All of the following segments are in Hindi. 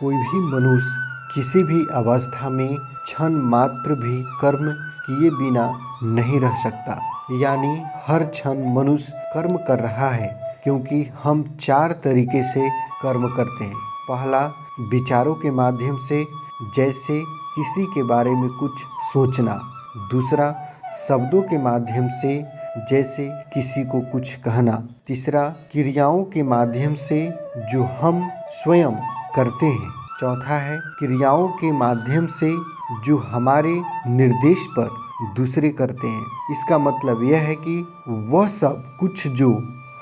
कोई भी मनुष्य किसी भी अवस्था में क्षण मात्र भी कर्म किए बिना नहीं रह सकता। यानी हर क्षण मनुष्य कर्म कर रहा है, क्योंकि हम 4 तरीके से कर्म करते हैं। पहला, विचारों के माध्यम से, जैसे किसी के बारे में कुछ सोचना। दूसरा, शब्दों के माध्यम से, जैसे किसी को कुछ कहना। तीसरा, क्रियाओं के माध्यम से, जो हम स्वयं करते हैं। चौथा है क्रियाओं के माध्यम से, जो हमारे निर्देश पर दूसरे करते हैं। इसका मतलब यह है कि वह सब कुछ जो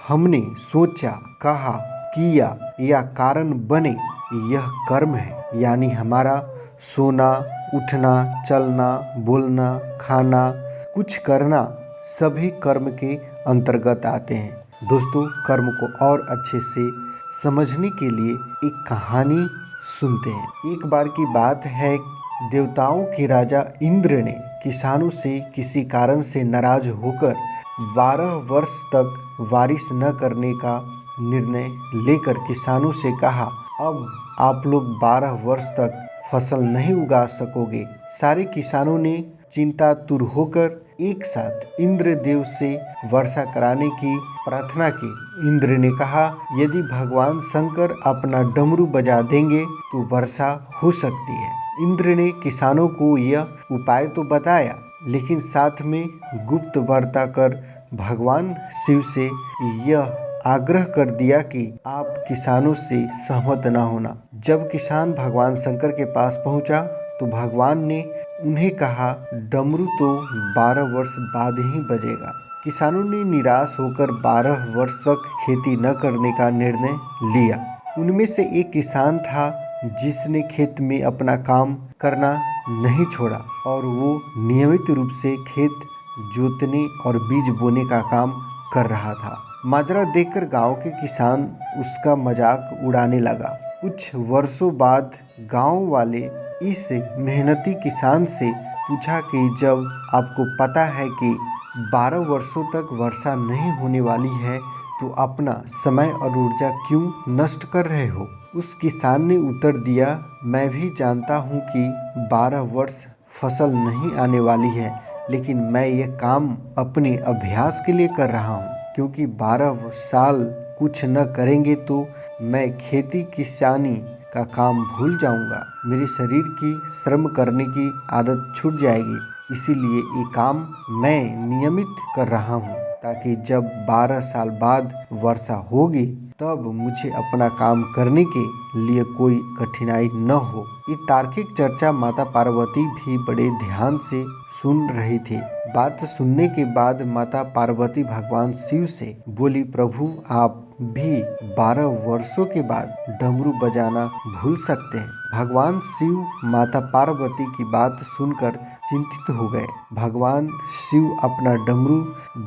हमने सोचा, कहा, किया या कारण बने, यह कर्म है। यानी हमारा सोना, उठना, चलना, बोलना, खाना, कुछ करना, सभी कर्म के अंतर्गत आते हैं। दोस्तों, कर्म को और अच्छे से समझने के लिए एक कहानी सुनते हैं। एक बार की बात है, देवताओं के राजा इंद्र ने किसानों से किसी कारण से नाराज होकर 12 वर्ष तक बारिश न करने का निर्णय लेकर किसानों से कहा, अब आप लोग 12 वर्ष तक फसल नहीं उगा सकोगे। सारे किसानों ने चिंतातुर होकर एक साथ इंद्रदेव से वर्षा कराने की प्रार्थना की। इंद्र ने कहा, यदि भगवान शंकर अपना डमरू बजा देंगे तो वर्षा हो सकती है। इंद्र ने किसानों को यह उपाय तो बताया, लेकिन साथ में गुप्त वार्ता कर भगवान शिव से यह आग्रह कर दिया कि आप किसानों से सहमत न होना। जब किसान भगवान शंकर के पास पहुंचा तो भगवान ने उन्हें कहा, डमरू तो 12 वर्ष बाद ही बजेगा। किसानों ने निराश होकर 12 वर्ष तक खेती न करने का निर्णय लिया। उनमें से एक किसान था जिसने खेत में अपना काम करना नहीं छोड़ा और वो नियमित रूप से खेत जोतने और बीज बोने का काम कर रहा था। माजरा देखकर गांव के किसान उसका मजाक उड़ाने लगा। कुछ वर्षों बाद गांव वाले इस मेहनती किसान से पूछा कि जब आपको पता है कि 12 वर्षों तक वर्षा नहीं होने वाली है, तो अपना समय और ऊर्जा क्यों नष्ट कर रहे हो? उस किसान ने उत्तर दिया, मैं भी जानता हूँ कि 12 वर्ष फसल नहीं आने वाली है, लेकिन मैं यह काम अपने अभ्यास के लिए कर रहा हूँ, क्योंकि 12 साल कुछ न करेंगे तो मैं खेती किसानी का काम भूल जाऊंगा। मेरे शरीर की श्रम करने की आदत छूट जाएगी। इसीलिए ये काम मैं नियमित कर रहा हूँ, ताकि जब 12 साल बाद वर्षा होगी तब मुझे अपना काम करने के लिए कोई कठिनाई न हो। ये तार्किक चर्चा माता पार्वती भी बड़े ध्यान से सुन रही थी। बात सुनने के बाद माता पार्वती भगवान शिव से बोली, प्रभु आप भी 12 वर्षों के बाद डमरू बजाना भूल सकते हैं। भगवान शिव माता पार्वती की बात सुनकर चिंतित हो गए। भगवान शिव अपना डमरू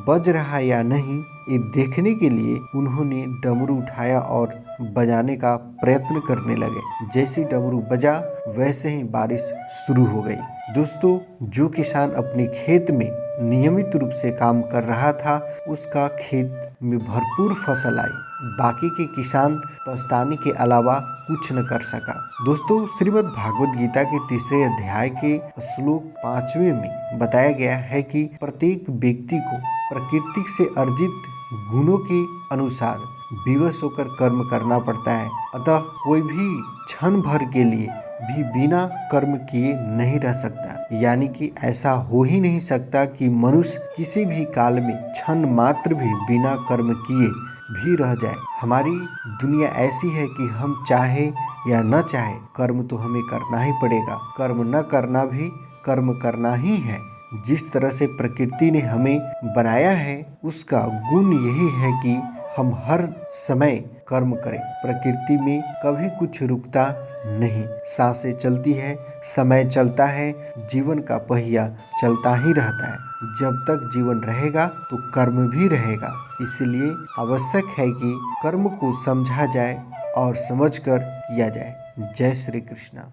बज रहा या नहीं ये देखने के लिए उन्होंने डमरू उठाया और बजाने का प्रयत्न करने लगे। जैसे डमरू बजा वैसे ही बारिश शुरू हो गई। दोस्तों, जो किसान अपने खेत में नियमित रूप से काम कर रहा था, उसका खेत में भरपूर फसल आई। बाकी के किसान पछताने के अलावा कुछ न कर सका। दोस्तों, श्रीमद् भागवत गीता के 3 अध्याय के श्लोक 5वें में बताया गया है कि प्रत्येक व्यक्ति को प्रकृति से अर्जित गुणों के अनुसार विवश होकर कर्म करना पड़ता है। अतः कोई भी क्षण भर के लिए भी बिना कर्म किए नहीं रह सकता। यानी कि ऐसा हो ही नहीं सकता कि मनुष्य किसी भी काल में क्षण मात्र भी बिना कर्म किए भी रह जाए। हमारी दुनिया ऐसी है कि हम चाहे या न चाहे कर्म तो हमें करना ही पड़ेगा। कर्म न करना भी कर्म करना ही है। जिस तरह से प्रकृति ने हमें बनाया है, उसका गुण यही है कि हम हर समय कर्म करें। प्रकृति में कभी कुछ रुकता नहीं। सांसें चलती है, समय चलता है, जीवन का पहिया चलता ही रहता है। जब तक जीवन रहेगा तो कर्म भी रहेगा। इसलिए आवश्यक है कि कर्म को समझा जाए और समझकर किया जाए। जय श्री कृष्ण।